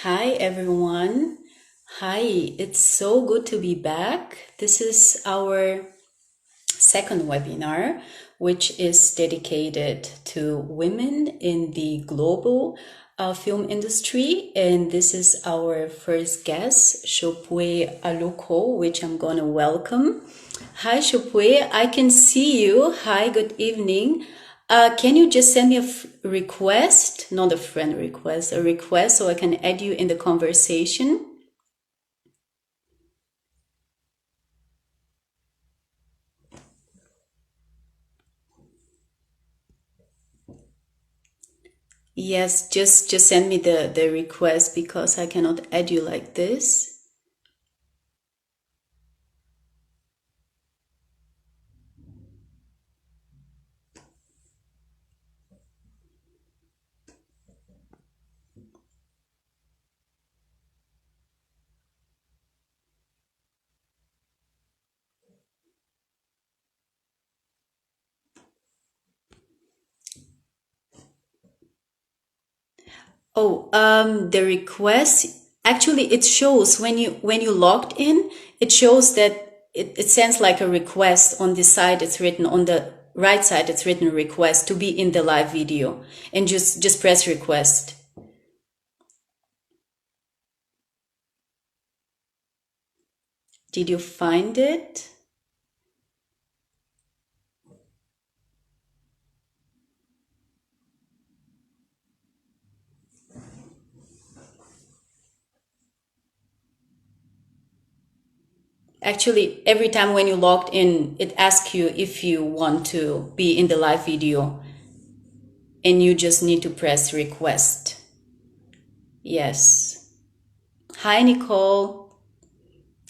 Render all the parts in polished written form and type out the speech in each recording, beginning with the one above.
Hi, everyone. Hi, it's so good to be back. This is our second webinar, which is dedicated to women in the global film industry. And this is our first guest, Sope Aluko, which I'm going to welcome. Hi, Sope. I can see you. Hi, good evening. Can you just send me a request, not a friend request, a request so I can add you in the conversation? Yes, just send me the request because I cannot add you like this. Oh, the request actually it shows when you logged in, it shows that it sends like a request on the side. It's written on the right side. It's written request to be in the live video, and just press request. Did you find it? Actually, every time when you logged in, it asks you if you want to be in the live video, and you just need to press request. Yes. Hi, Nicole.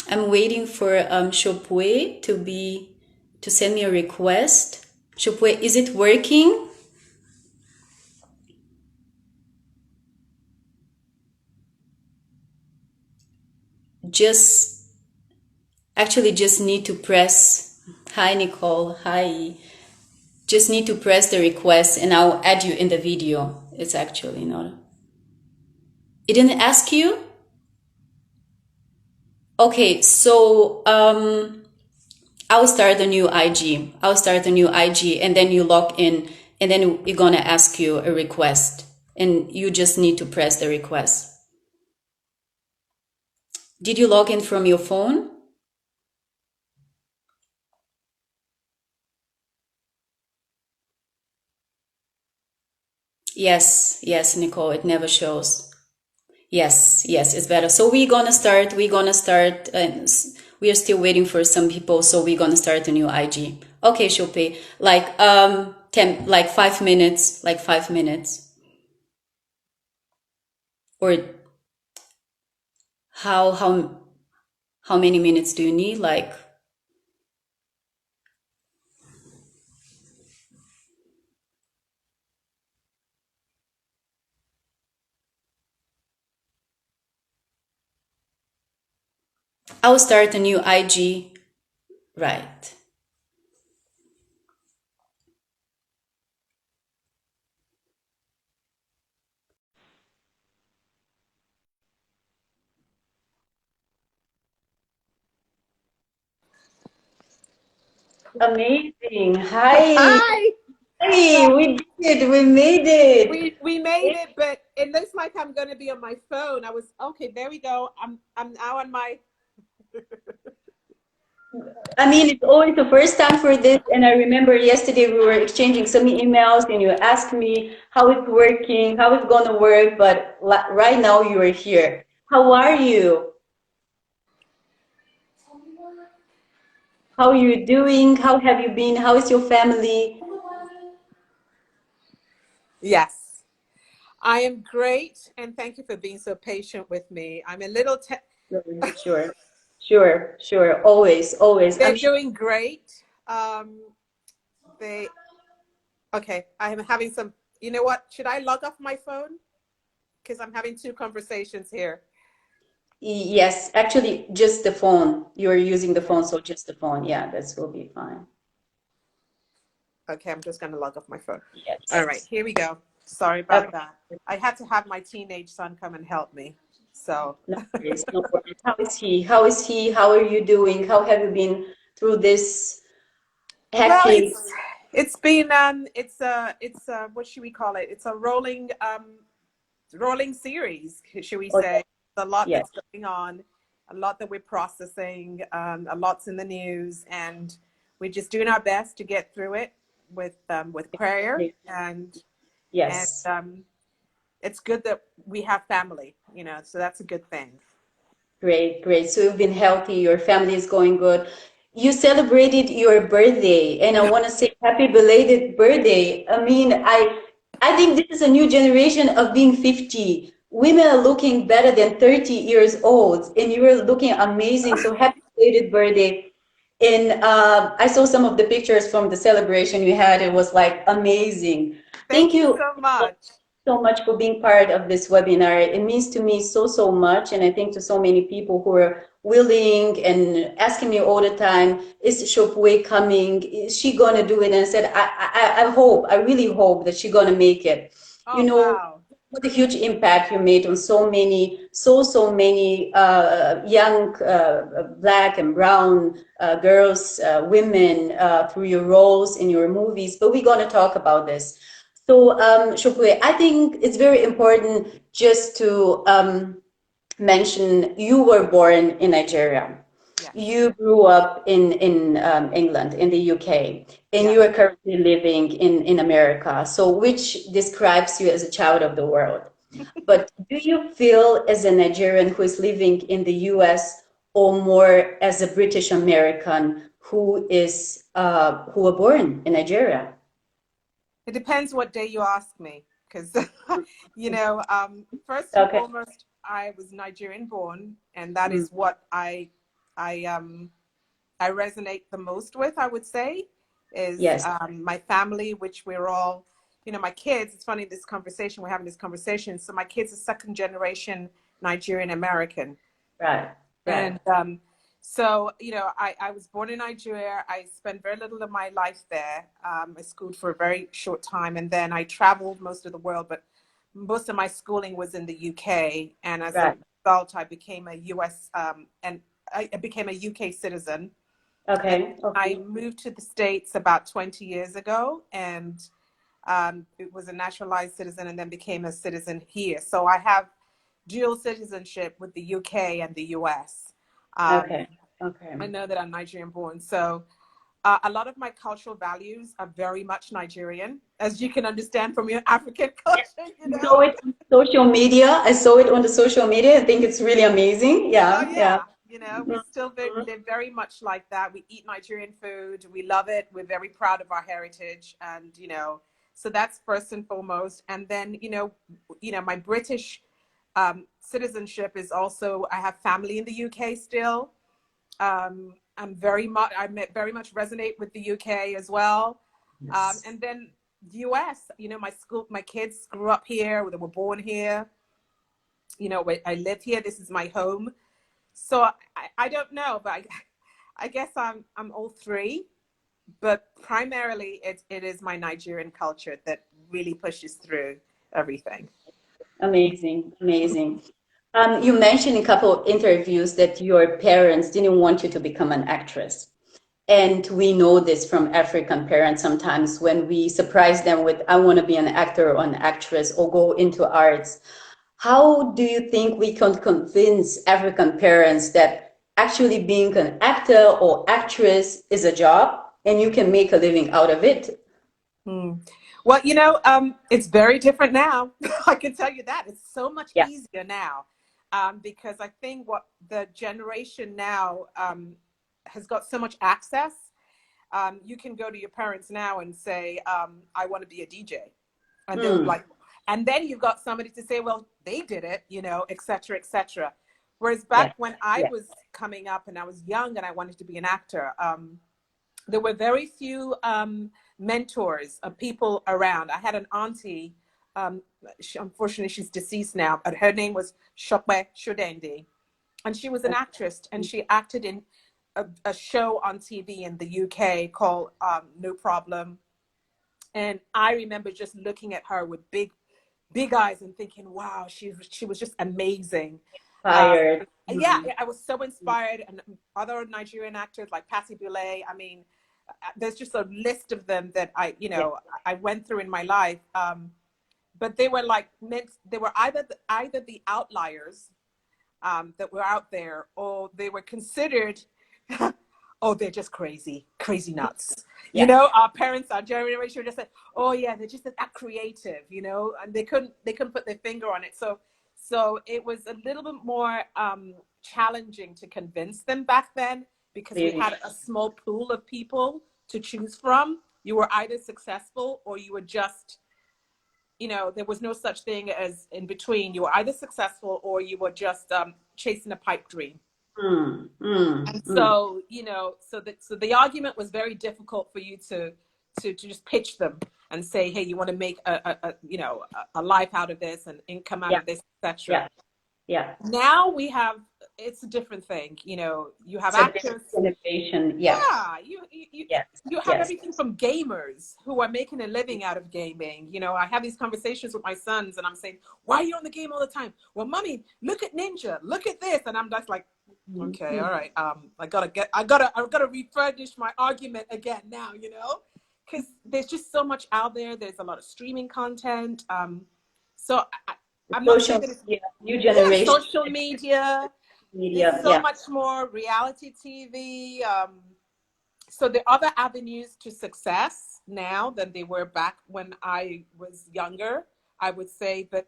I'm waiting for Shopway to send me a request. Shopway, is it working? Just just need to press. Hi, Nicole. Hi. Just need to press the request and I'll add you in the video. It's actually not. It didn't ask you? Okay, so I'll start a new IG. I'll start a new IG and then you log in and then it's gonna ask you a request and you just need to press the request. Did you log in from your phone? Yes, Nicole, it never shows. Yes, it's better. So we're gonna start, and we are still waiting for some people, so we're gonna start a new IG. Okay, Shope, like 5 minutes, like 5 minutes. Or how many minutes do you need? Like, I'll start a new IG, right? Amazing. Hi. Hi. Hey, we made it. We made it, but it looks like I'm gonna be on my phone. I was okay. There we go. I'm now on my. I mean, it's always the first time for this, and I remember yesterday we were exchanging some emails, and you asked me how it's working, how it's gonna work, but right now you are here. How are you? How are you doing? How have you been? How is your family? Yes, I am great, and thank you for being so patient with me. I'm a little. Sure, sure. Always. They're doing great. They okay. I am having some. You know what? Should I log off my phone? Because I'm having two conversations here. Yes, actually, just the phone. You're using the phone, so just the phone. Yeah, that will be fine. Okay, I'm just gonna log off my phone. All Yes. right, here we go. Sorry Okay. about that. I had to have my teenage son come and help me. So, No worries, no worries. How is he? How is he? How are you doing? How have you been through this well, hectic? it's been what should we call it? It's a rolling series, should we Oh, say? A lot yes, that's going on, a lot that we're processing, a lot's in the news, and we're just doing our best to get through it with prayer yes, and yes. it's good that we have family, so that's a good thing. Great, great. So you've been healthy, your family is going good. You celebrated your birthday, and I want to say happy belated birthday. I mean, I think this is a new generation of being 50. Women are looking better than 30 years old, and you're looking amazing. So happy belated birthday. And I saw some of the pictures from the celebration you had. It was like amazing. Thank Thank you you so much. so much for being part of this webinar. It means to me so, so much. And I think to so many people who are willing and asking me all the time, is Shopway coming? Is she going to do it? And I said, I hope, I really hope that she's going to make it. You Oh, know, wow. what a huge impact you made on so many, so many young black and brown girls, women through your roles in your movies. But we're going to talk about this. So, Shukwe, I think it's very important just to mention you were born in Nigeria. Yes. You grew up in England, in the UK, and you Yes. are currently living in America. So, which describes you as a child of the world. But do you feel as a Nigerian who is living in the US or more as a British American who were born in Nigeria? It depends what day you ask me, because, first and Okay. foremost, I was Nigerian born, and that Mm. is what I resonate the most with, I would say, is Yes. my family, which we're all, my kids. It's funny, we're having this conversation. So my kids are second generation Nigerian American. Right. Right. And so, I was born in Nigeria. I spent very little of my life there. I schooled for a very short time, and then I traveled most of the world, but most of my schooling was in the UK. And as a Right. result, I became a and I became a UK citizen. And Okay. I Okay. moved to the States about 20 years ago, and it was a naturalized citizen and then became a citizen here. So I have dual citizenship with the UK and the US. Okay. Um, Okay. I know that I'm Nigerian born. So a lot of my cultural values are very much Nigerian, as you can understand from your African culture, I saw it on social media. I saw it on the social media. I think it's really amazing. Oh, Yeah. Yeah. yeah. We still live very much like that. We eat Nigerian food. We love it. We're very proud of our heritage. And, so that's first and foremost. And then, my British citizenship is also, I have family in the UK still. Very much resonate with the UK as well. Yes. And then US, my kids grew up here. They were born here. I live here. This is my home. So I don't know, but I guess I'm all three. But primarily, it is my Nigerian culture that really pushes through everything. Amazing. Amazing. You mentioned in a couple of interviews that your parents didn't want you to become an actress. And we know this from African parents sometimes when we surprise them with, I want to be an actor or an actress or go into arts. How do you think we can convince African parents that actually being an actor or actress is a job and you can make a living out of it? Hmm. Well, it's very different now. I can tell you that. It's so much Yeah. easier now, because I think what the generation now has got so much access. You can go to your parents now and say, I want to be a DJ. And they'll be Mm, like, and then you've got somebody to say, well, they did it, et cetera, et cetera. Whereas yeah. back when I Yeah. was coming up and I was young and I wanted to be an actor, there were very few mentors of people around. I had an auntie, unfortunately she's deceased now, but her name was Sope Aluko, and she was an actress, and she acted in a show on TV in the UK called No Problem. And I remember just looking at her with big eyes and thinking, wow, she was just amazing. Fired. Yeah, I was so inspired. And other Nigerian actors like Patty Boulay, I mean, there's just a list of them that Yeah. I went through in my life. But they were like they were either the outliers that were out there, or they were considered, oh, they're just crazy nuts. You Yeah. know, our parents, our generation just said, oh yeah, they're just that creative, you know, and they couldn't put their finger on it. So it was a little bit more challenging to convince them back then, because we Really. had a small pool of people to choose from. You were either successful or you were just, you know, there was no such thing as in between. You were either successful or you were just chasing a pipe dream. And so, you know, so the argument was very difficult for you to just pitch them and say, hey, you want to make a life out of this and income out Yeah. of this, etc. Yeah. Yeah. Now we have, it's a different thing. You know, you have It's a different actors. innovation. Yeah. Yeah, Yes. you have Yes. everything from gamers who are making a living out of gaming. You know, I have these conversations with my sons and I'm saying, why are you on the game all the time? Well, mommy, look at Ninja, look at this. And I'm just like, okay, all right. I gotta refurbish my argument again now, you know, because there's just so much out there. There's a lot of streaming content. So I'm not saying Social that it's media, new generation social media. There's media. so Yeah. much more reality TV. So there are other avenues to success now than they were back when I was younger, I would say, but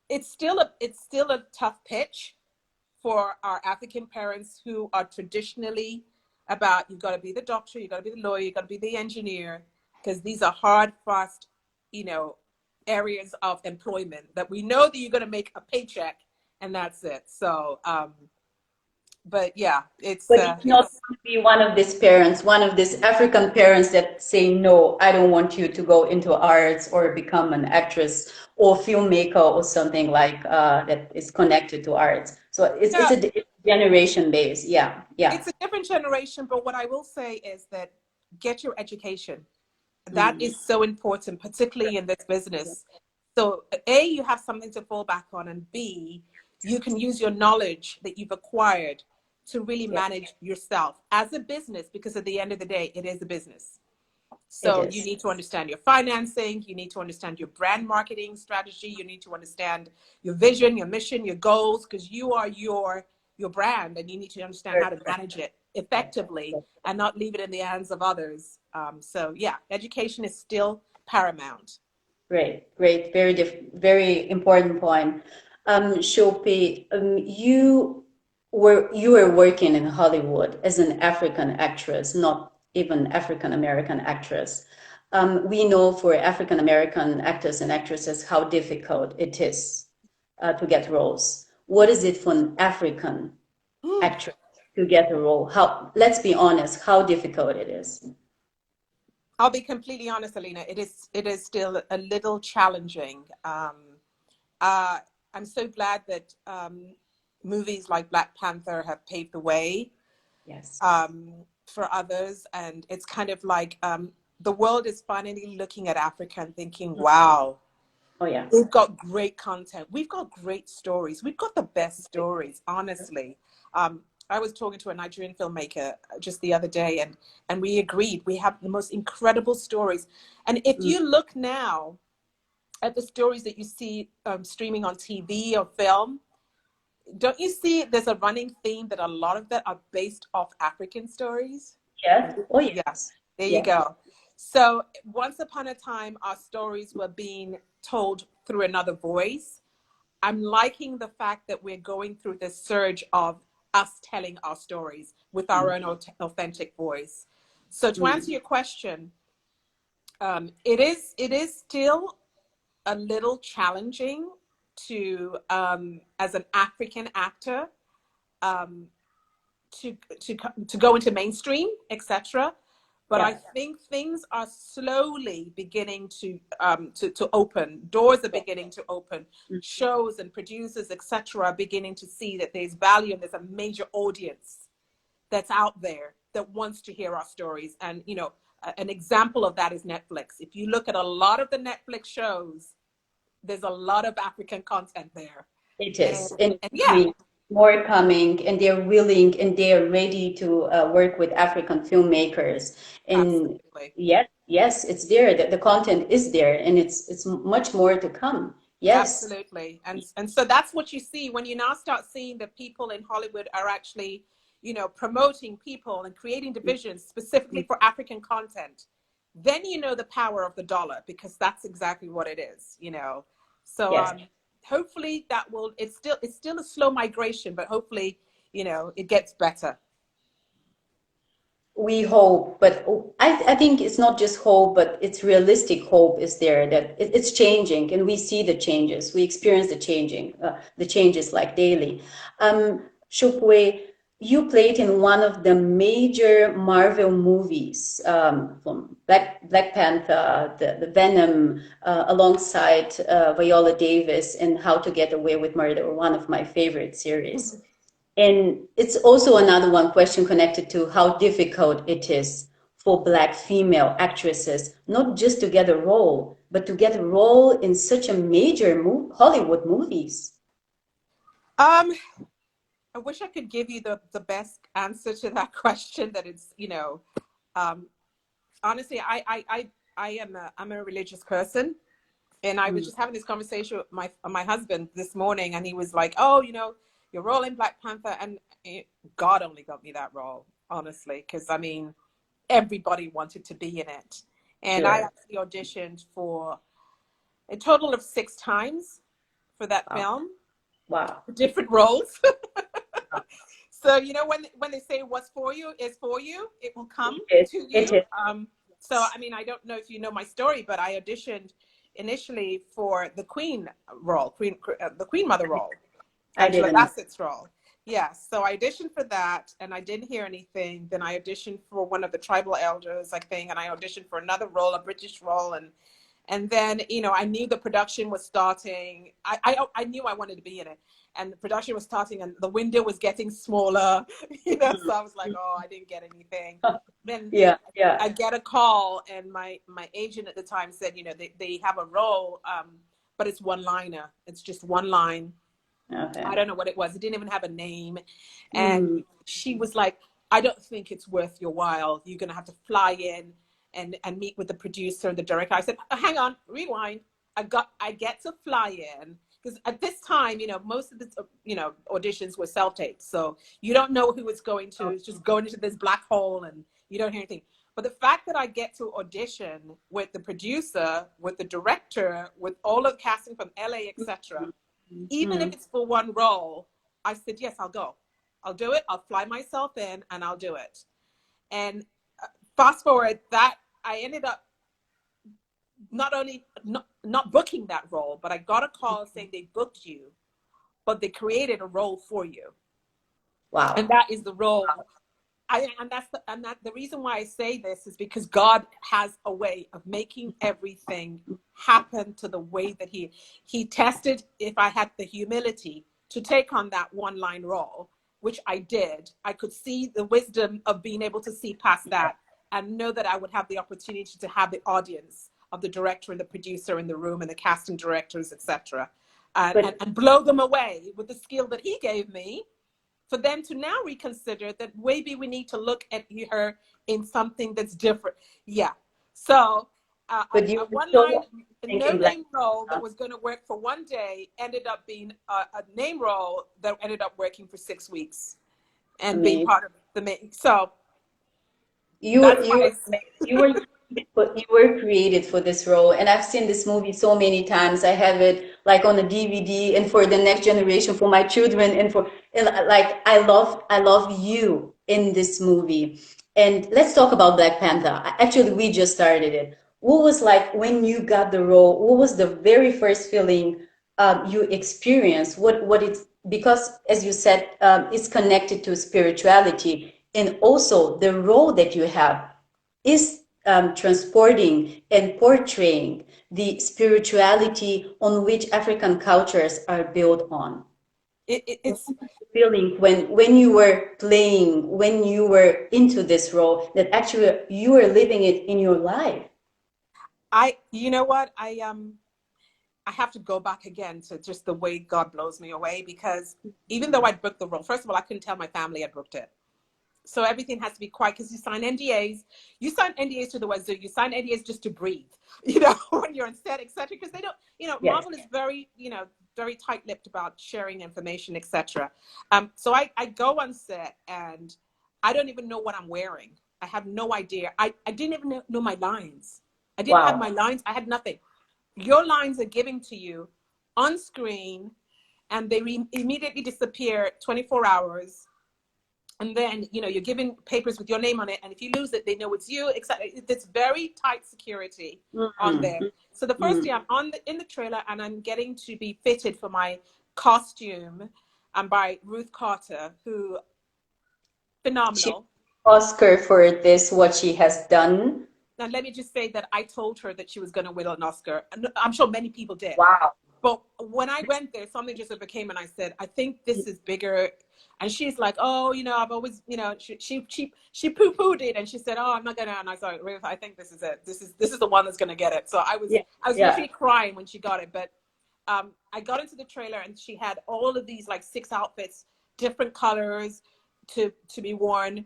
it's still a tough pitch for our African parents who are traditionally about, you got to be the doctor, you got to be the lawyer, you got to be the engineer, because these are hard, fast, you know, areas of employment that we know that you're going to make a paycheck and that's it. So, but yeah, But it's not it's going to be one of these parents, one of these African parents that say, no, I don't want you to go into arts or become an actress or filmmaker or something like that is connected to arts. So it's yeah, a generation based. Yeah. Yeah. it's a different generation. But what I will say is that get your education. That Mm. is so important, particularly in this business. So A, you have something to fall back on, and B, you can use your knowledge that you've acquired to really Yeah, manage yourself as a business, because at the end of the day, it is a business. it So you is. need to understand your financing, you need to understand your brand marketing strategy, you need to understand your vision, your mission, your goals, because you are your brand, and you need to understand how to manage it effectively and not leave it in the hands of others. So yeah, education is still paramount. Great, great, very important point. Sope, you were working in Hollywood as an African actress, not even African American actress. We know for African American actors and actresses how difficult it is to get roles. What is it for an African Mm. actress to get a role? How, let's be honest, how difficult it is. I'll be completely honest, Alina. It is still a little challenging. Uh, I'm so glad that movies like Black Panther have paved the way Yes. for others, and it's kind of like the world is finally looking at Africa and thinking, "Wow, Oh yeah. we've got great content. We've got great stories. We've got the best stories, honestly." I was talking to a Nigerian filmmaker just the other day, and we agreed we have the most incredible stories. And if Mm, you look now at the stories that you see streaming on TV or film, don't you see there's a running theme that a lot of that are based off African stories? yeah. Oh Yeah, yes. there you Yeah. go. So once upon a time, our stories were being told through another voice. I'm liking the fact that we're going through this surge of us telling our stories with our Mm, own authentic voice. So to answer mm. your question, it is still a little challenging to as an African actor um, to go into mainstream, etc. But I Yeah. think things are slowly beginning to open. Doors are beginning to open. Mm, Shows and producers, etc., are beginning to see that there's value and there's a major audience that's out there that wants to hear our stories. And you know, an example of that is Netflix. If you look at a lot of the Netflix shows, there's a lot of African content there. It And, is, and and yeah, more coming, and they're willing and they're ready to work with African filmmakers. And absolutely. yes, yes, it's there. The content is there, and it's much more to come. Yes, Absolutely. And so that's what you see when you now start seeing that people in Hollywood are actually, promoting people and creating divisions specifically for African content. Then you know the power of the dollar, because that's exactly what it is. So yes. hopefully that will, it's still a slow migration, but hopefully, it gets better. We hope, but I think it's not just hope, but it's realistic hope is there that it's changing, and we see the changes. We experience the changes like daily. Shupwe, you played in one of the major Marvel movies, from Black Panther, the Venom, alongside Viola Davis, and How to Get Away with Murder, one of my favorite series. And it's also another one question connected to how difficult it is for Black female actresses, not just to get a role, but to get a role in such a major Hollywood movies. Um, I wish I could give you the best answer to that question. That it's, um, honestly, I'm a religious person, and I was Mm, just having this conversation with my husband this morning, and he was like, "Oh, your role in Black Panther," and God only got me that role, honestly, because I mean, everybody wanted to be in it, and I sure. actually auditioned for a total of 6 times for that Wow. film, Wow. different roles. Wow. So when they say what's for you is for you, it will come It is. to It you. is. So I mean, I don't know if you know my story, but I auditioned initially for the Queen role, the Queen Mother role, I Angela didn't know. Bassett's role. Yes, so I auditioned for that, and I didn't hear anything. Then I auditioned for one of the tribal elders, I think, and I auditioned for another role, a British role, and then I knew the production was starting. I knew I wanted to be in it, and the production was starting, and the window was getting smaller. So I was like, oh, I didn't get anything. Then Yeah, yeah. I get a call, and my agent at the time said, they have a role, but it's one liner. It's just one line. Okay. I don't know what it was. It didn't even have a name. And Mm, she was like, I don't think it's worth your while. You're going to have to fly in and meet with the producer and the director. I said, hang on, rewind. I get to fly in, because at this time, most of the, auditions were self-taped. So you don't know who it's going to. It's just going into this black hole, and you don't hear anything. But the fact that I get to audition with the producer, with the director, with all of the casting from LA, etc., even if mm. it's for one role, I said, yes, I'll go. I'll do it. I'll fly myself in, and I'll do it. And fast forward that, I ended up not only not booking that role, but I got a call saying they booked you, but they created a role for you. And Wow. that is the role. The reason why I say this is because God has a way of making everything happen to the way that he tested if I had the humility to take on that one line role, which I did. I could see the wisdom of being able to see past that and know that I would have the opportunity to have the audience of the director and the producer in the room, and the casting directors, etc., But and blow them away with the skill that he gave me, for them to now reconsider that maybe we need to look at her in something that's different. Yeah. So you a were one still line, no thinking Black name role that Panther. was going to work for one day ended up being a name role that ended up working for 6 weeks I and being mean, part of the main. So you were that's you why were you were you were created for this role, and I've seen this movie so many times. I have it like on a DVD, and for the next generation, for my children, and like I love you in this movie. And let's talk about Black Panther. Actually, we just started it. What was like when you got the role? What was the very first feeling you experienced? What it's because as you said, it's connected to spirituality, and also the role that you have is transporting and portraying the spirituality on which African cultures are built on. It's Feeling when you were playing, when you were into this role, that actually you were living it in your life? you know what, I have to go back again to just the way God blows me away, because even though I'd booked the role, first of all, I couldn't tell my family I'd booked it. So everything has to be quiet, because you sign NDAs. You sign NDAs to the wazoo. You sign NDAs just to breathe, when you're on set, etc. Because they don't, Yes. Marvel is very, very tight-lipped about sharing information, etc. So I go on set and I don't even know what I'm wearing. I have no idea. I didn't even know my lines. I didn't have Wow. my lines. I had nothing. Your lines are given to you on screen, and they immediately disappear 24 hours. And then, you're given papers with your name on it. And if you lose it, they know it's you. It's very tight security on Mm, there. So the first mm. day I'm in the trailer, and I'm getting to be fitted for my costume, by Ruth Carter, who, She phenomenal. Oscar for this, what she has done. And let me just say that I told her that she was going to win an Oscar. And I'm sure many people did. Wow. But when I went there, something just overcame, and I said, I think this is bigger. And she's like, oh, I've always, she poo-pooed it, and she said, oh, I'm not gonna. And I was like, Ruth, I think this is it. This is the one that's gonna get it. So Yeah. I was Yeah. literally crying when she got it. But I got into the trailer, and she had all of these like 6 outfits, different colors to be worn.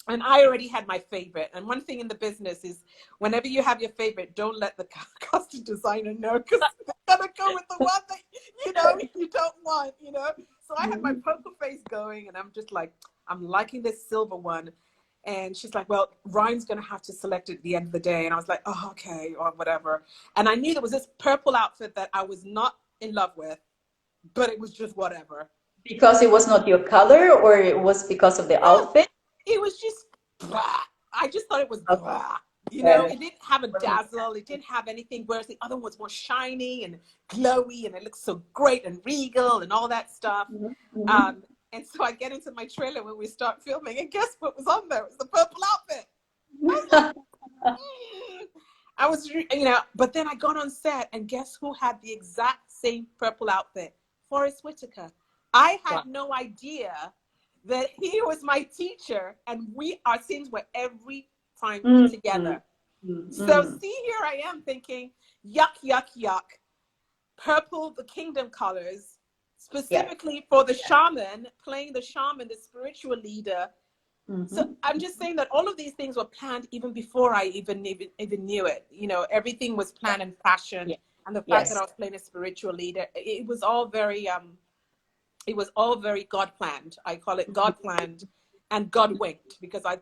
And I already had my favorite. And one thing in the business is, whenever you have your favorite, don't let the costume designer know, because they're gonna go with the one that you don't want. So I had my poker face going, and I'm just like, I'm liking this silver one. And she's like, well, Ryan's gonna have to select it at the end of the day. And I was like, oh, okay, or whatever. And I knew there was this purple outfit that I was not in love with, but it was just whatever. Because it was not your color, or it was because of the No, outfit? it was just blah. I just thought it was blah. Okay. It didn't have a dazzle. It didn't have anything. Whereas the other one was more shiny and glowy, and it looked so great and regal and all that stuff. Mhm, mhm. And so I get into my trailer when we start filming, and guess what was on there? It was the purple outfit. I was like, I was, but then I got on set, and guess who had the exact same purple outfit? Forrest Whitaker. I Wow. had no idea that he was my teacher, and our scenes were every time Mm, mm, together. mm, So mm. see, here I am thinking, yuck, yuck, yuck. Purple, the kingdom colors, Yeah. specifically for the shaman, playing the shaman, the spiritual leader. So Mhm. I'm just saying that all of these things were planned even before I even knew it. Everything was planned and fashioned, Yeah. and the fact that I Yes. was playing a spiritual leader, it was all very God planned. I call it God planned and God winked, because I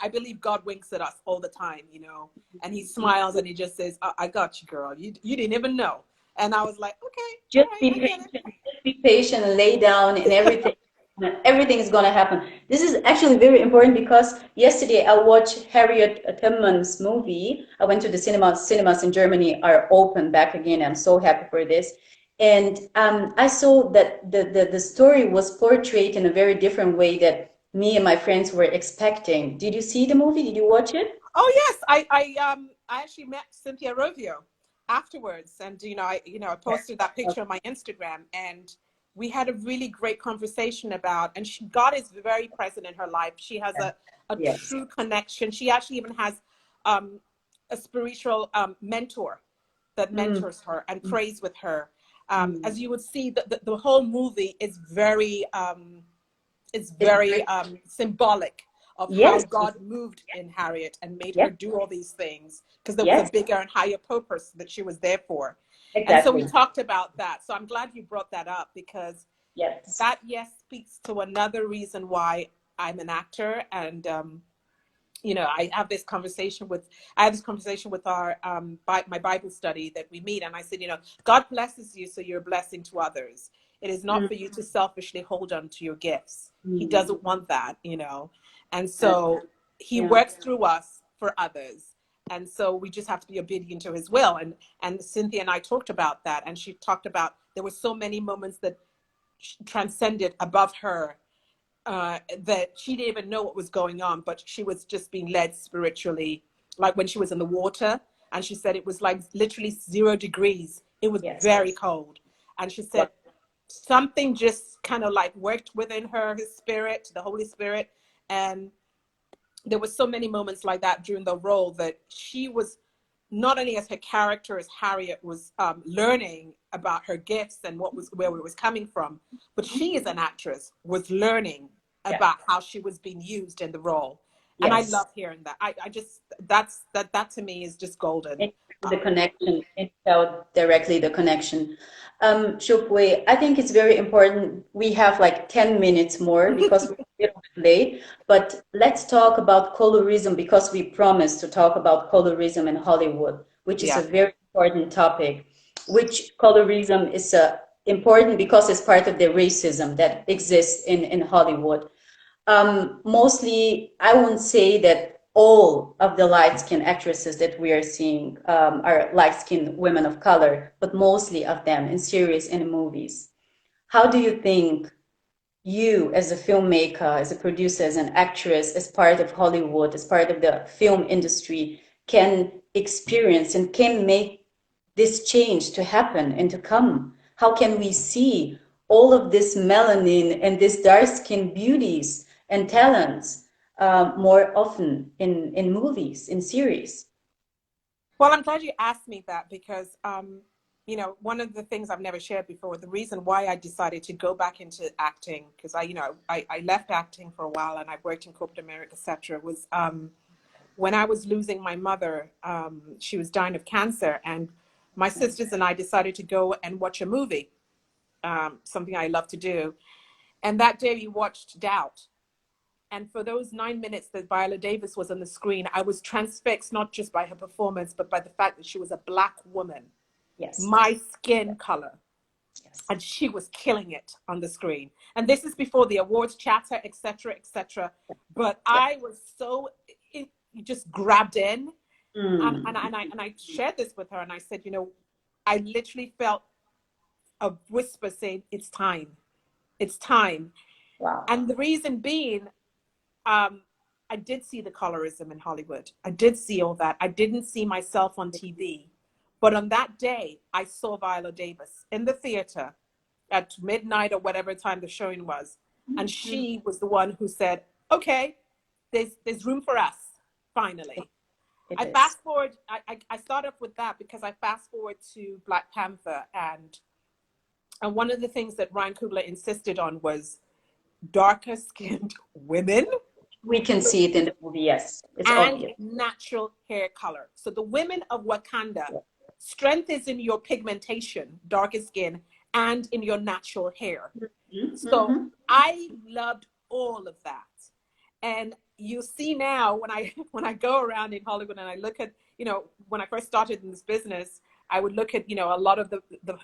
believe God winks at us all the time, and he smiles and he just says, I got you, girl. You didn't even know. And I was like, okay, all Just right, be I get patient. Just be patient and lay down, and it. everything is gonna happen. This is actually very important because yesterday I watched Harriet Tubman's movie. I went to the cinemas. Cinemas in Germany are open back again. I'm so happy for this. And I saw that the story was portrayed in a very different way that me and my friends were expecting. Did you see the movie? Did you watch it? Oh yes, I actually met Cynthia Rovio afterwards, and I Yes. posted that picture on my Instagram, and we had a really great conversation about, and God is very present in her life. She has a Yes. true connection. She actually even has um, a spiritual mentor that Mm, mentors her and mm, prays with her. mm. As you would see, the whole movie is very It's very, symbolic of how yes. God moved in Harriet and made her Yes. do all these things, because there was a Yes. bigger and higher purpose that she was there for. And so we Exactly. talked about that. So I'm glad you brought that up, because Yes. that, yes, speaks to another reason why I'm an actor. And, I have this conversation with our my Bible study that we meet, and I said, God blesses you so you're a blessing to others. It is not Mm, for you to selfishly hold on to your gifts. He mm. doesn't want that. And And so he yeah. works through us for others. And so we just have to be obedient to his will. And Cynthia and I talked about that, and she talked about there were so many moments that transcended above her, that she didn't even know what was going on, but she was just being led spiritually. Like when she was in the water, and she said it was like literally 0 degrees. It was Yes. very cold. And she Wow. said, something just kind of like worked within her, his spirit, the Holy Spirit. And there were so many moments like that during the role that she was, not only as her character as Harriet was learning about her gifts and where it was coming from, but she as an actress was learning about how she was being used in the role. And I Yes. love hearing that. I just, that to me is just golden. The connection, it felt directly the connection. Shupwe, I think it's very important. We have like 10 minutes more because we're a little bit late, but let's talk about colorism because we promised to talk about colorism in Hollywood, which is a Yeah. very important topic, which colorism is important because it's part of the racism that exists in Hollywood. Mostly, I won't say that all of the light-skinned actresses that we are seeing are light-skinned women of color, but mostly of them in series and in movies. How do you think you, as a filmmaker, as a producer, as an actress, as part of Hollywood, as part of the film industry, can experience and can make this change to happen and to come? How can we see all of this melanin and these dark skin beauties and talents more often in movies, in series? Well, I'm glad you asked me that because, you know, one of the things I've never shared before, the reason why I decided to go back into acting, because I left acting for a while and I worked in corporate America, etc., was when I was losing my mother. She was dying of cancer, and my sisters and I decided to go and watch a movie, something I love to do. And that day we watched Doubt. And for those 9 minutes that Viola Davis was on the screen, I was transfixed not just by her performance, but by the fact that she was a Black woman, Yes. my skin color. Yes. And she was killing it on the screen. And this is before the awards chatter, etc., etc. But I was so just grabbed in. And I shared this with her, and I said, you know, I literally felt a whisper saying, it's time. It's time. Wow. And the reason being, I did see the colorism in Hollywood. I did see all that. I didn't see myself on TV. But on that day, I saw Viola Davis in the theater at midnight or whatever time the showing was. And she was the one who said, okay, there's room for us, finally. I fast forward, I start off with that because I fast forward to Black Panther. And one of the things that Ryan Coogler insisted on was darker skinned women. We can see it in the movie, yes. It's And obvious. natural hair color. So the women of Wakanda, strength is in your pigmentation, darker skin, and in your natural hair. Mm-hmm. So I loved all of that. And you see now when I go around in Hollywood and I look at, you know, when I first started in this business, I would look at, you know, a lot of the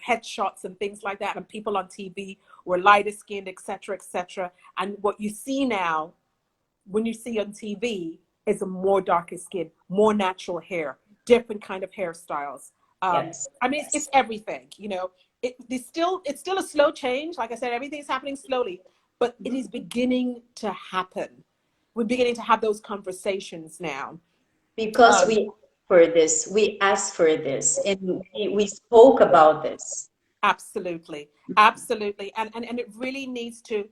headshots and things like that, and people on TV were lighter skinned, etc., etc. And what you see now, when you see on TV, is a more darker skin, more natural hair, different kind of hairstyles. Yes. I mean, it's everything, you know. It's still a slow change. Like I said, everything's happening slowly, but it is beginning to happen. We're beginning to have those conversations now. Because we asked for this, and we spoke about this. Absolutely, absolutely, and it really needs to,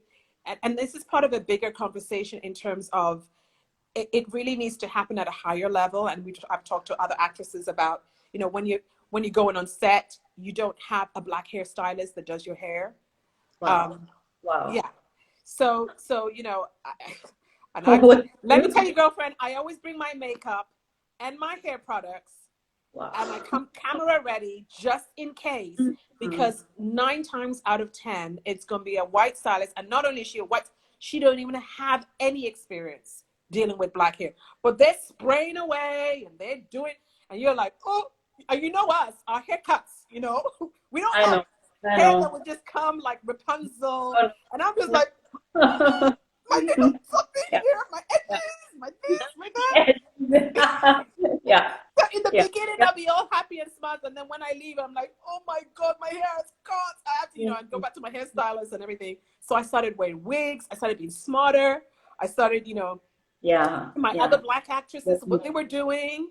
and this is part of a bigger conversation in terms of it really needs to happen at a higher level. And I've talked to other actresses about, you know, when you're going on set, you don't have a Black hairstylist that does your hair. Wow. Wow. Yeah. So you know, What? let me tell you, girlfriend, I always bring my makeup and my hair products. Wow. And I come camera ready just in case, because 9 times out of 10, it's going to be a white stylist. And not only is she a white, she don't even have any experience dealing with Black hair. But they're spraying away and they're doing, and you're like, oh, you know us, our haircuts, you know, we don't have hair that would just come like Rapunzel. And I'm just like, my little something here, my edges, my this, my that. Yeah. So in the beginning, I'll be all happy and smart, and then when I leave, I'm like, oh my God, my hair is caught. I have to, you know, and go back to my hairstylist and everything. So I started wearing wigs. I started being smarter. I started, you know, my other Black actresses, what they were doing.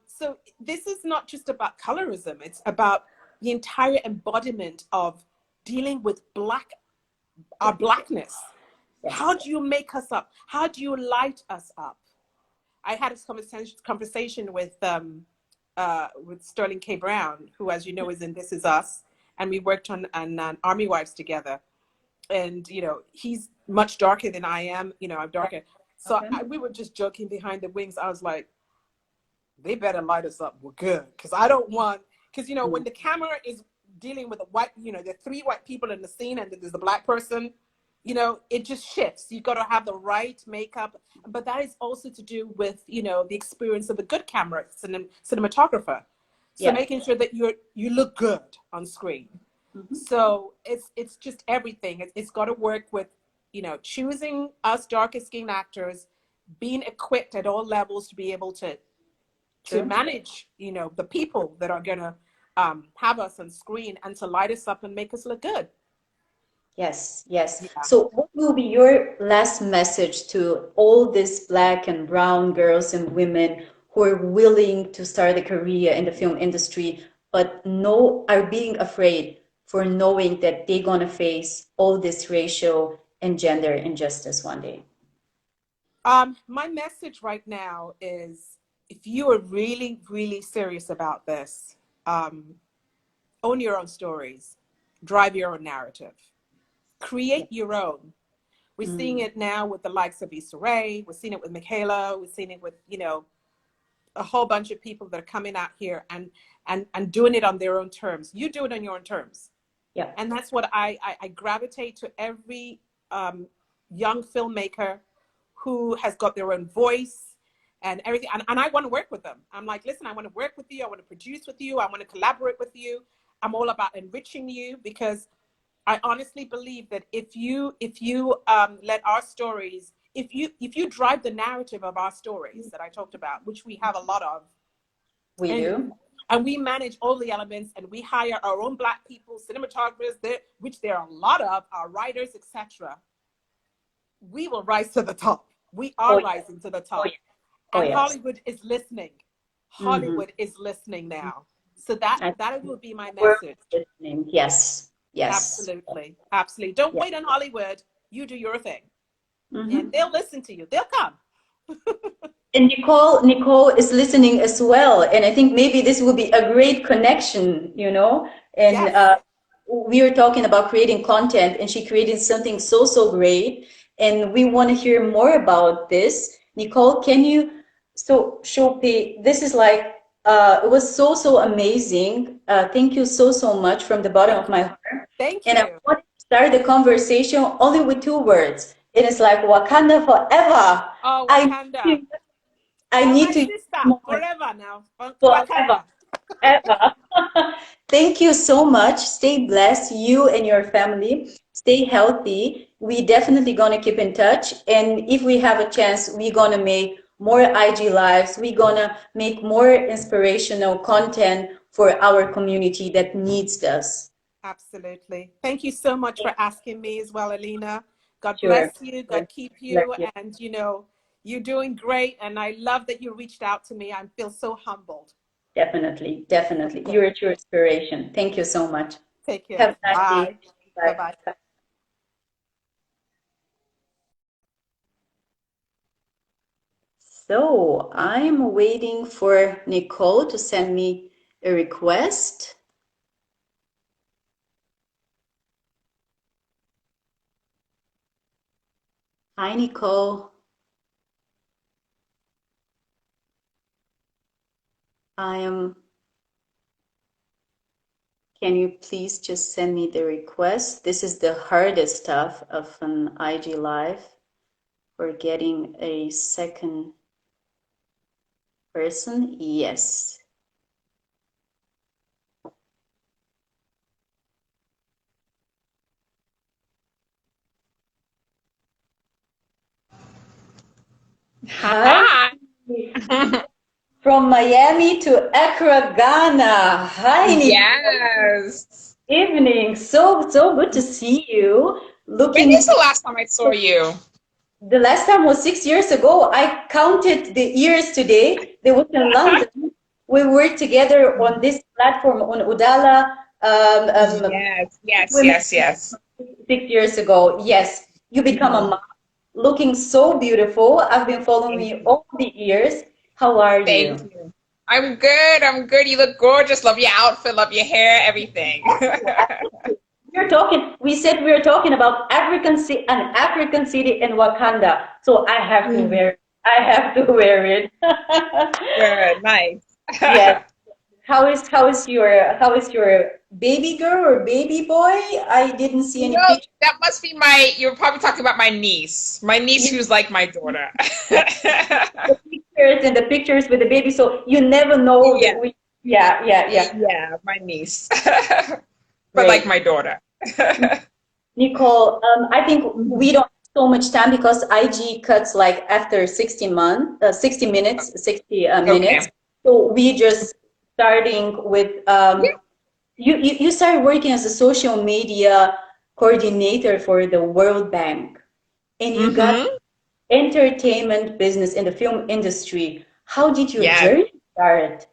So this is not just about colorism. It's about the entire embodiment of dealing with our blackness. Yes. How do you make us up? How do you light us up? I had a conversation with Sterling K. Brown, who, as you know, is in This Is Us, and we worked on Army Wives together. And he's much darker than I am. I'm darker, so Okay. we were just joking behind the wings. I was like, they better light us up. We're good, because I don't want, because when the camera is dealing with a white, there are 3 white people in the scene, and there's a black person. It just shifts. You got to have the right makeup, but that is also to do with the experience of a good camera cinematographer. So making sure that you look good on screen. So it's just everything. It's got to work with choosing us darker skinned actors, being equipped at all levels to be able to manage the people that are gonna have us on screen, and to light us up and make us look good. Yes, yes. Yeah. So what will be your last message to all these black and brown girls and women who are willing to start a career in the film industry, but are being afraid for knowing that they're gonna face all this racial and gender injustice one day? My message right now is, if you are really, really serious about this, own your own stories, drive your own narrative, create your own. We're seeing it now with the likes of Issa Rae. We're seeing it with Michaela. We're seeing it with, a whole bunch of people that are coming out here and doing it on their own terms. You do it on your own terms. Yeah. And that's what I gravitate to, every young filmmaker who has got their own voice and everything. And I want to work with them. I'm like, listen, I want to work with you. I want to produce with you. I want to collaborate with you. I'm all about enriching you, because I honestly believe that if you let our stories, if you drive the narrative of our stories that I talked about, which we have a lot of, We do. and we manage all the elements, and we hire our own black people, cinematographers, which there are a lot of, our writers, etc., we will rise to the top. We are rising to the top. And yes. Hollywood is listening. Hollywood is listening now. So that will be my We're message. listening. Yes. Yes. Absolutely. Absolutely. Don't wait on Hollywood. You do your thing. And they'll listen to you. They'll come. And Nicole is listening as well. And I think maybe this will be a great connection, And we were talking about creating content, and she created something so great. And we want to hear more about this. Nicole, can you, Sope, this is like, it was so amazing. Thank you so much from the bottom of my heart. Thank you. And I want to start the conversation only with 2 words. It is like Wakanda forever. Oh, Wakanda. I need to sister, forever now. Forever. Ever. Thank you so much. Stay blessed, you and your family. Stay healthy. We definitely gonna keep in touch. And if we have a chance, we're gonna make more IG lives. We're gonna make more inspirational content for our community that needs us. Absolutely. Thank you so much for asking me as well, Alina. God Sure. bless you. God keep you. Bless you. And, you're doing great. And I love that you reached out to me. I feel so humbled. Definitely. You're a true inspiration. Thank you so much. Take care. Have a nice Bye. day. Bye-bye. Bye. So I'm waiting for Nicole to send me a request. Hi, Nicole. Can you please just send me the request? This is the hardest stuff of an IG Live, for getting a second person. Yes. Hi. From Miami to Accra, Ghana. Hi, Yes. evening. So good to see you. When is the last time I saw you? The last time was 6 years ago. I counted the years today. They was in London. We worked together on this platform on Udala Yes, yes, women yes, yes. 6 years ago. Yes, you become a Mhm. mom, looking so beautiful. I've been following Thank you you. all the years. How are Thank you? you. I'm good. I'm good. You look gorgeous. Love your outfit. Love your hair. Everything. We said we were talking about an African city in Wakanda. So I have to Mm, wear it. I have to wear it. good. Nice. Yes. How is your baby girl or baby boy? I didn't see any No, pictures. that must be my, you're probably talking about my niece. My niece who's like my daughter. The pictures with the baby, so you never know Yeah, that we. Yeah, yeah, yeah. yeah, my niece. But like Great. my daughter. Nicole, I think Mhm. we don't have so much time because IG cuts like after 60 minutes, 60 minutes. Okay. So we just starting with Yeah. you started working as a social media coordinator for the World Bank, and you got Mm-hmm. entertainment business in the film industry. How did your Yes. journey start?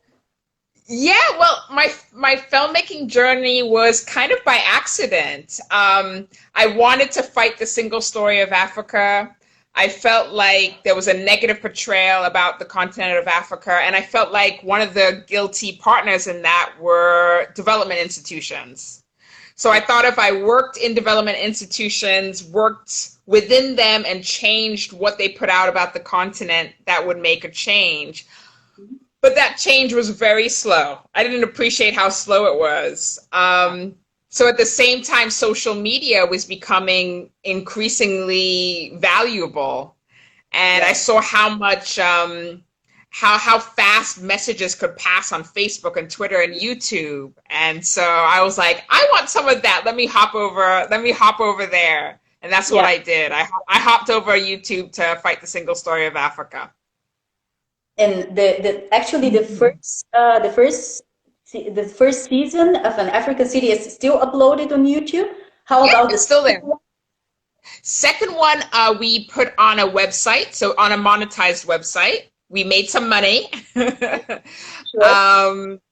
Yeah, well, my filmmaking journey was kind of by accident. I wanted to fight the single story of Africa. I felt like there was a negative portrayal about the continent of Africa, and I felt like one of the guilty partners in that were development institutions. So I thought if I worked in development institutions, worked within them, and changed what they put out about the continent, that would make a change. But that change was very slow. I didn't appreciate how slow it was. So at the same time, social media was becoming increasingly valuable, and I Yes. saw how much how fast messages could pass on Facebook and Twitter and YouTube. And so I was like, I want some of that. Let me hop over. Let me hop over there. And that's what Yeah. I did. I hopped over YouTube to fight the single story of Africa. And the actually Mhm. the first season of An African City is still uploaded on YouTube. How Yeah, about the it's still second there. one? Second one, we put on a website, so on a monetized website. We made some money. Sure.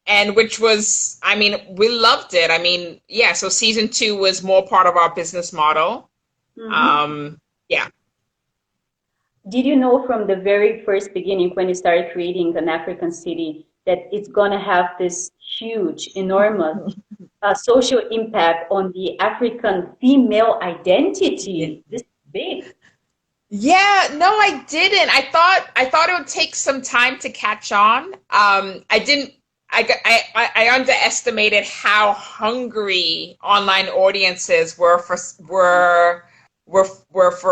And which was, I mean, we loved it. I mean, yeah, so season two was more part of our business model. Hmm. Um, yeah. Did you know from the very first beginning when you started creating An African City that it's gonna have this huge, enormous social impact on the African female Yeah. identity? This is big. Yeah, no, I didn't. I thought it would take some time to catch on. I didn't. I underestimated how hungry online audiences were for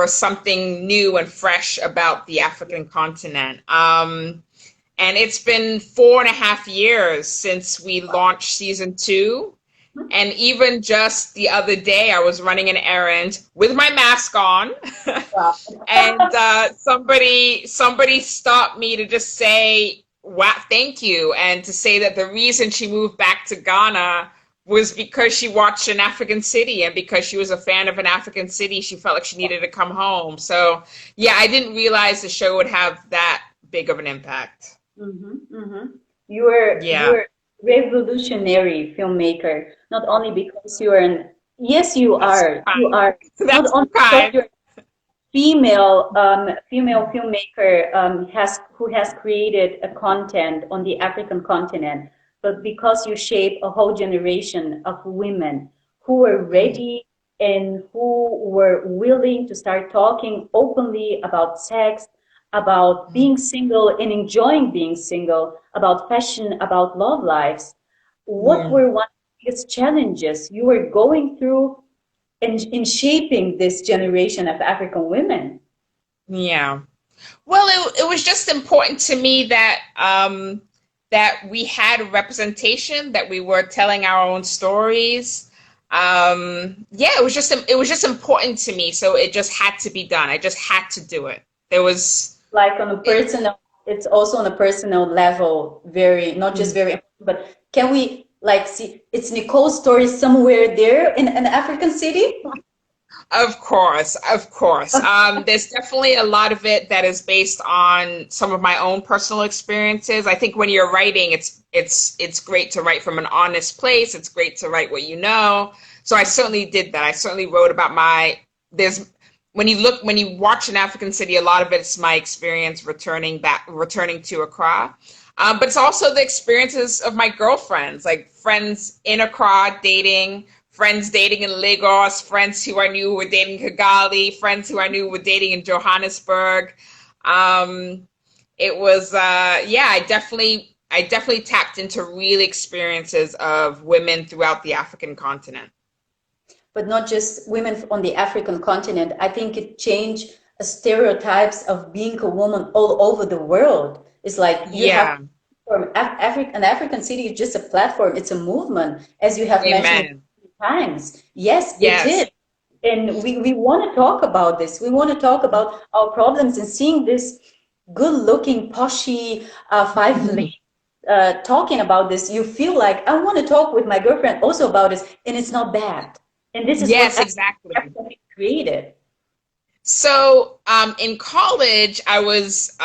something new and fresh about the African continent. And it's been 4.5 years since we launched season two. And even just the other day, I was running an errand with my mask on, Wow. and somebody stopped me to just say, "Wow, thank you," and to say that the reason she moved back to Ghana was because she watched An African City, and because she was a fan of An African City, she felt like she needed to come home. So, yeah, I didn't realize the show would have that big of an impact. Mm-hmm. You Yeah, are revolutionary filmmaker, not only because you are an yes, that's you kind. are not That's only because kind. you're female filmmaker has who has created a content on the African continent, but because you shape a whole generation of women who were Mhm. ready and who were willing to start talking openly about sex, about being single and enjoying being single, about fashion, about love lives. What Mhm. were one of the biggest challenges you were going through in shaping this generation of African women? Yeah. Well, it was just important to me that we had representation, that we were telling our own stories. Yeah, it was just important to me, so it just had to be done. I just had to do it. There was Like on a it, personal, it's also on a personal level, very, not just very important, but can we like see it's Nicole's story somewhere there in an African city? Of course, of course. There's definitely a lot of it that is based on some of my own personal experiences. I think when you're writing, it's great to write from an honest place. It's great to write what you know. So I certainly did that. I certainly wrote about there's when you watch An African City, a lot of it's my experience returning to Accra. But it's also the experiences of my girlfriends, like friends in Accra dating, friends dating in Lagos, friends who I knew were dating Kigali, friends who I knew were dating in Johannesburg. It was, yeah, I definitely tapped into real experiences of women throughout the African continent. But not just women on the African continent. I think it changed stereotypes of being a woman all over the world. It's like you have Yeah, an African city is just a platform. It's a movement, as you have mentioned amen. times. Yes, it Yes. is. And we want to talk about this. We want to talk about our problems and seeing this good-looking, poshy five ladies talking about this. You feel like, I want to talk with my girlfriend also about this, and it's not bad. And this is what Yes, exactly. Africa created. So, in college, I was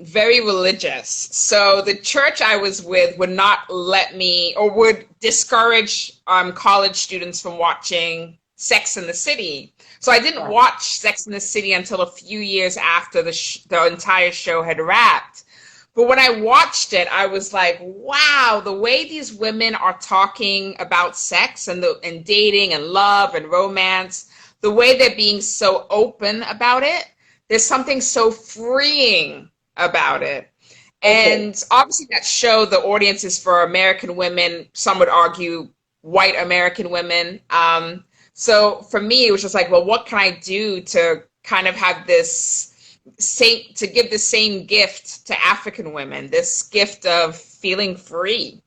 very religious. So, the church I was with would not let me or would discourage college students from watching Sex in the City. So, I didn't Right. watch Sex in the City until a few years after the entire show had wrapped. But when I watched it, I was like, wow, the way these women are talking about sex and dating and love and romance, the way they're being so open about it, there's something so freeing about it. Okay. And obviously that show, the audience is for American women, some would argue white American women. So for me, it was just like, well, what can I do to kind of have this to give the same gift to African women, this gift of feeling free.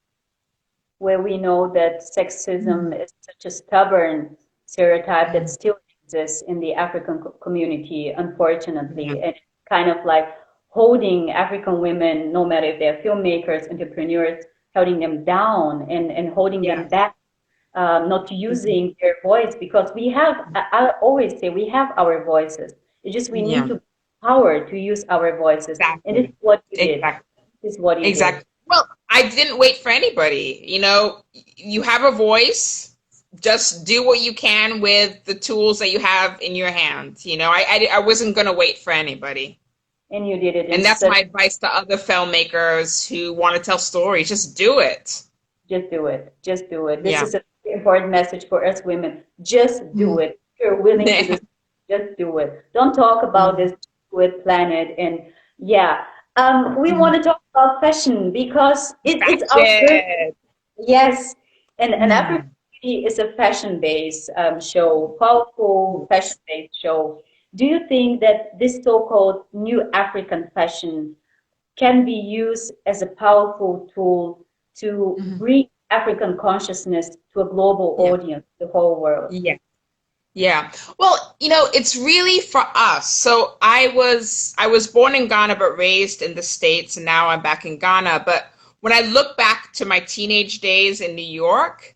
Where we know that sexism is such a stubborn stereotype that still exists in the African community, Yeah. unfortunately, and it's kind of like holding African women, no matter if they're filmmakers, entrepreneurs, holding them down and holding them Yeah. back, not using their voice because we have, I always say, we have our voices. It's just we need Yeah. to power to use our voices, and this is Exactly. what you did. Exactly. This is what you did. Exactly. Well, I didn't wait for anybody. You know, you have a voice. Just do what you can with the tools that you have in your hand. You know, I wasn't going to wait for anybody. And you did it in And that's such. my advice to other filmmakers who want to tell stories. Just do it. Just do it. Just do it. This Yeah. is an important message for us women. Just do it. If you're willing to do it, just do it. Don't talk about this, do it, plan it. And yeah, we want to talk about fashion because it's our journey. Fashion. Yes. And African Beauty is a fashion-based show, powerful fashion-based show. Do you think that this so-called new African fashion can be used as a powerful tool to bring African consciousness to a global Yeah. audience, the whole world? Yeah. Yeah. Well, you know, it's really for us. So I was born in Ghana but raised in the States, and now I'm back in Ghana. But when I look back to my teenage days in New York,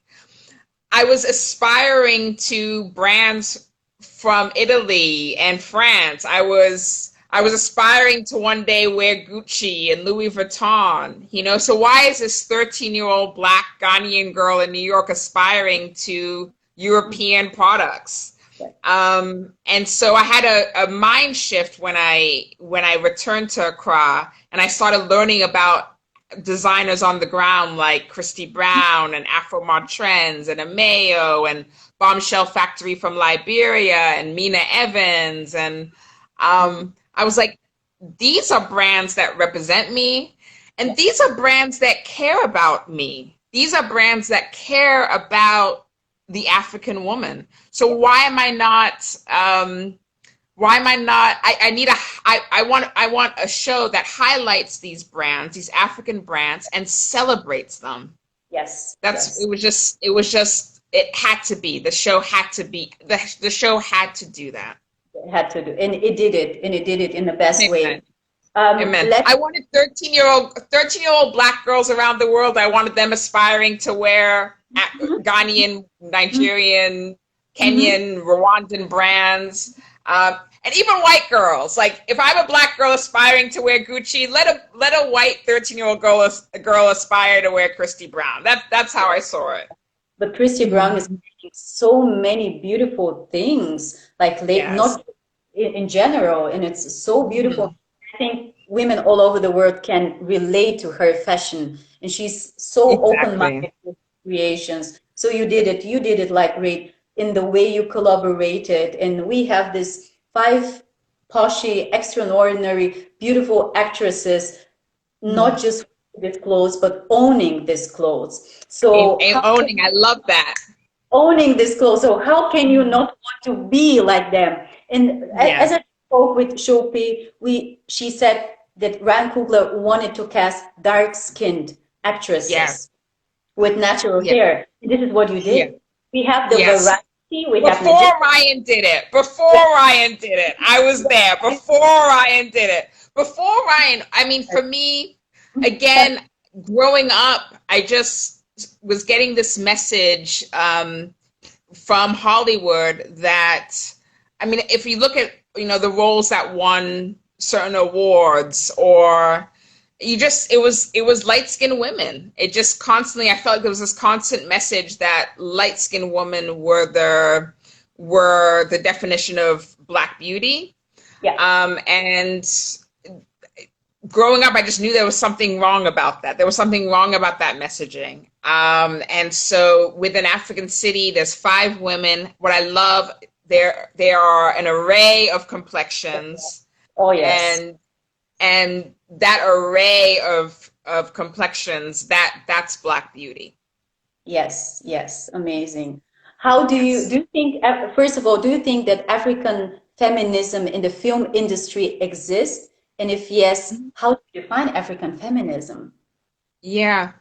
I was aspiring to brands from Italy and France. I was aspiring to one day wear Gucci and Louis Vuitton, you know. So why is this 13-year-old black Ghanaian girl in New York aspiring to European products? And so I had a mind shift when I returned to Accra and I started learning about designers on the ground like Christy Brown and Afro Mod Trends and Ameo and Bombshell Factory from Liberia and Mina Evans. And I was like, these are brands that represent me. And these are brands that care about me. These are brands that care about the African woman. So why am I not I want a show that highlights these brands, these African brands, and celebrates them. Yes, That's yes, it had to be. The show had to be the show had to do that. it had to do, and it did it, and it did it in the best way. Amen. Amen. Let's I wanted 13-year-old black girls around the world. I wanted them aspiring to wear Ghanaian, Nigerian Kenyan, Rwandan brands, and even white girls. Like if I'm a black girl aspiring to wear Gucci, let a white 13-year-old girl aspire to wear Christy Brown. That's how I saw it. But Christy Brown is making so many beautiful things, like Yes. not in general, and it's so Mhm. beautiful. I think women all over the world can relate to her fashion, and she's so Exactly. open-minded with creations. So you did it like great in the way you collaborated, and we have this five poshy, extraordinary, beautiful actresses, not just with clothes, but owning this clothes. So how Owning, I love that. owning this clothes. So how can you not want to be like them? And as Yes. I spoke with Sope, she said that Ryan Coogler wanted to cast dark-skinned Yeah. actresses with natural Yeah. hair. And this is what you Yeah. did. We have the Yes. variety. We have Before Nigeria. Ryan did it. Before Yeah. Ryan did it. I was there. Before Ryan did it. Before Ryan, I mean, for me, again, growing up, I just was getting this message from Hollywood that, I mean, if you look at, the roles that won certain awards, or it was light-skinned women. It just constantly, I felt like there was this constant message that light-skinned women were the definition of Black beauty. Yeah. And growing up, I just knew there was something wrong about that. There was something wrong about that messaging. And so within African City, there's 5 women. What I love, there are an array of complexions, Oh, yes. and that array of complexions, that's Black beauty. Yes, yes, amazing. How do Yes. you think, first of all, do you think that African feminism in the film industry exists? And if yes, how do you define African feminism? Yeah.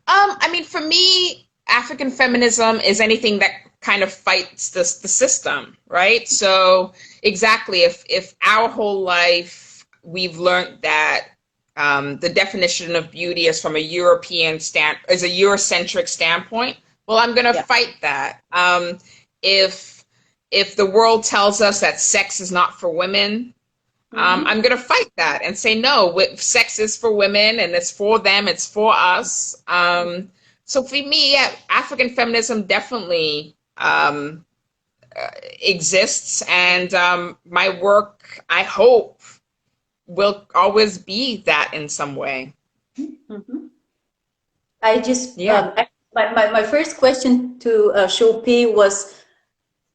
I mean, for me, African feminism is anything that kind of fights the system, right? So exactly, if our whole life we've learned that the definition of beauty is from a is a Eurocentric standpoint, well, I'm going to Yeah. fight that. If if the world tells us that sex is not for women, Hmm. I'm going to fight that and say, no, sex is for women and it's for them, it's for us. So for me, yeah, African feminism definitely exists. And my work, I hope, will always be that in some way. Hmm. I just, Yeah. my first question to Shopee was,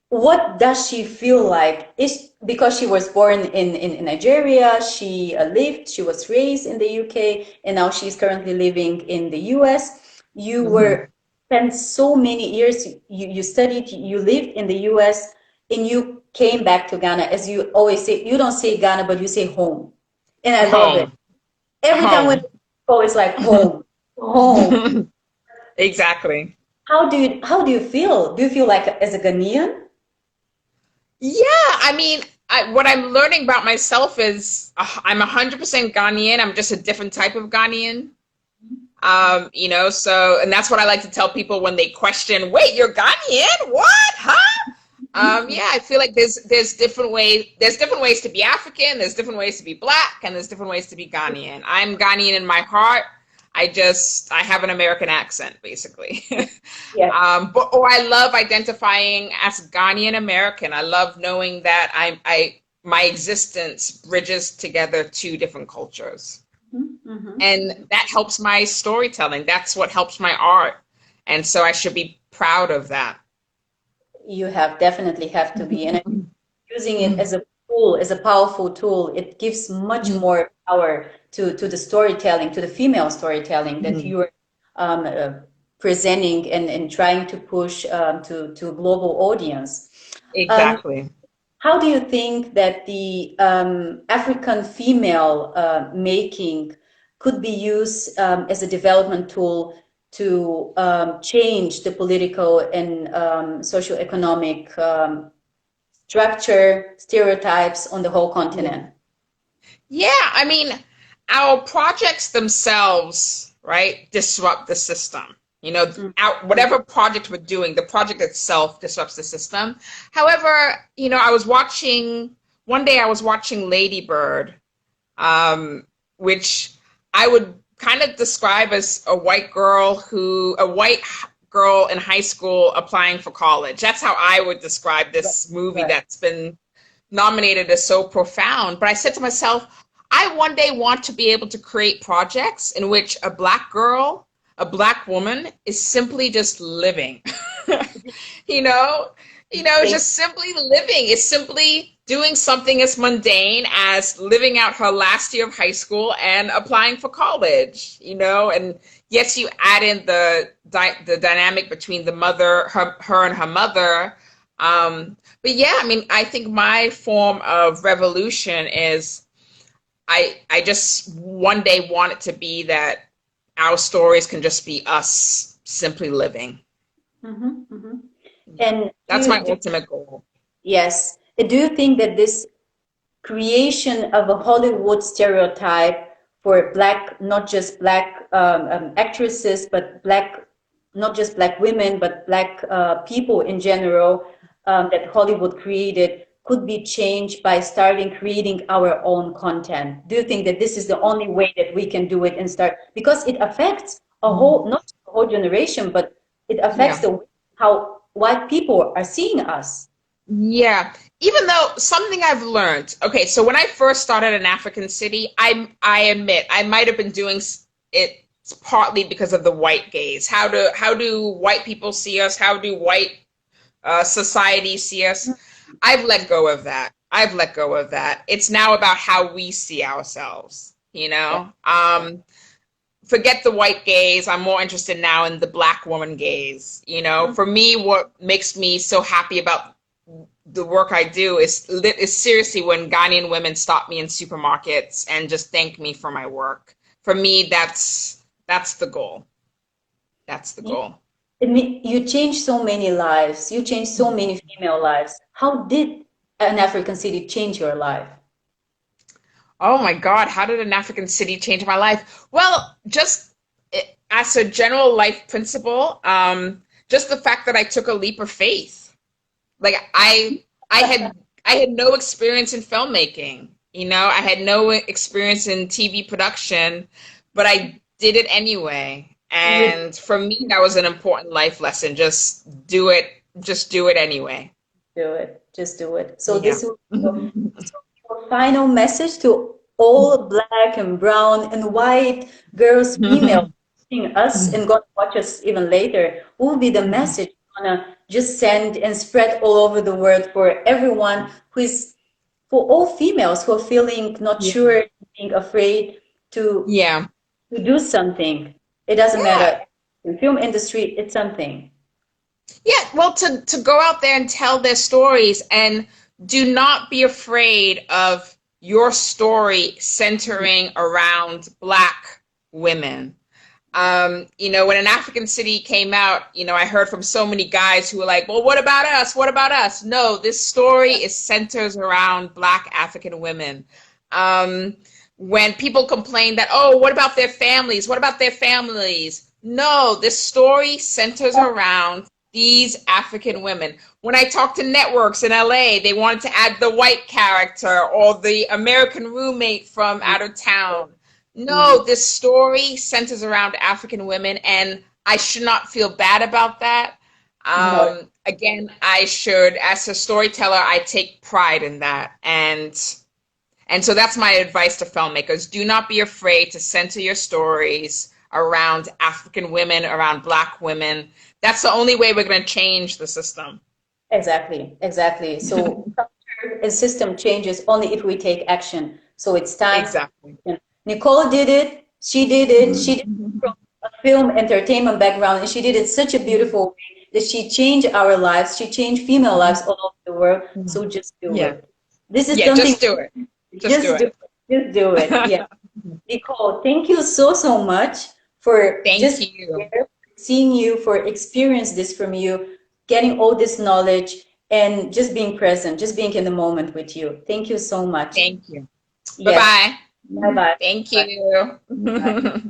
what does she feel like? Is because she was born in Nigeria, she was raised in the UK, and now she's currently living in the US. You Hmm. were spent so many years, you studied, you lived in the US, and you came back to Ghana. As you always say, you don't say Ghana, but you say home. And I love it. Home. Every time when Home. you go, it's like home, home. Exactly. How do you feel? Do you feel like as a Ghanaian? Yeah, I mean, what I'm learning about myself is I'm 100% Ghanaian. I'm just a different type of Ghanaian. So, and that's what I like to tell people when they question, wait, you're Ghanaian? What? Huh? Yeah, I feel like there's different ways to be African, there's different ways to be Black, and there's different ways to be Ghanaian. I'm Ghanaian in my heart. I have an American accent, basically. Yeah. Or I love identifying as Ghanaian American. I love knowing that my existence bridges together 2 different cultures. Mhm. And that helps my storytelling. That's what helps my art. And so I should be proud of that. You have definitely have to be, and using it as a tool, as a powerful tool, it gives much more power to the storytelling, to the female storytelling that you are um, uh, presenting and trying to push to a global audience. Um, Exactly. how do you think that the African female making could be used as a development tool to change the political and socioeconomic structure, stereotypes on the whole Yeah. continent? Yeah, I mean, our projects themselves, right, disrupt the system. You know, out whatever project we're doing, the project itself disrupts the system. However, you know, one day I was watching Lady Bird, which I would kind of describe as a white girl in high school applying for college. That's how I would describe this movie that's been nominated as so profound. But I said to myself, I one day want to be able to create projects in which a black girl, a black woman, is simply just living. you know, just simply living. It's simply doing something as mundane as living out her last year of high school and applying for college, and yes, you add in the dynamic between the mother, her and her mother. But yeah, I mean, I think my form of revolution is I just one day want it to be that our stories can just be us simply living. Mm-hmm, mm-hmm. And that's my ultimate goal. Yes. Do you think that this creation of a Hollywood stereotype for black, not just black actresses, but black, not just black women, but black people in general, that Hollywood created, could be changed by starting creating our own content? Do you think that this is the only way that we can do it and start? Because it affects a whole, not a whole generation, but it affects how white people are seeing us. Yeah. Even though something I've learned, okay, so when I first started in African City, I admit I might have been doing it partly because of the white gaze. How do white people see us? How do white society see us? I've let go of that. It's now about how we see ourselves, Forget the white gaze. I'm more interested now in the black woman gaze. For me, what makes me so happy about the work I do is seriously when Ghanaian women stop me in supermarkets and just thank me for my work. For me, that's the goal. That's the goal. You changed so many lives. You changed so many female lives. How did an African City change your life? Oh my God, how did an African City change my life? Well, just as a general life principle, just the fact that I took a leap of faith. Like I had no experience in filmmaking, I had no experience in TV production, but I did it anyway. And for me, that was an important life lesson. Just do it anyway. Just do it. So this will be your final message to all black and brown and white girls, females, watching us and going to watch us even later. What will be the message you want to just send and spread all over the world for everyone for all females who are feeling not sure, being afraid to do something? It doesn't matter. In film industry, it's something. Yeah, well, to go out there and tell their stories, and do not be afraid of your story centering around Black women. When An African City came out, I heard from so many guys who were like, well, what about us? What about us? No, this story centers around Black African women. When people complain that, oh, what about their families? What about their families? No, this story centers around these African women. When I talked to networks in LA, they wanted to add the white character or the American roommate from out of town. No, this story centers around African women, and I should not feel bad about that. Again, I should, as a storyteller, I take pride in that. And so that's my advice to filmmakers. Do not be afraid to center your stories around African women, around Black women. That's the only way we're going to change the system. Exactly. So a system changes only if we take action. So it's time. Exactly. Nicole did it. She did it. She did it from a film entertainment background, and she did it such a beautiful way that she changed our lives. She changed female lives all over the world. So just do it. This is something. Just do it. Just do it. Yeah. Nicole, thank you so much for seeing you, for experiencing this from you, getting all this knowledge, and just being present, just being in the moment with you. Thank you so much. Thank you. Yes. Bye-bye. Bye-bye. Thank you. Bye.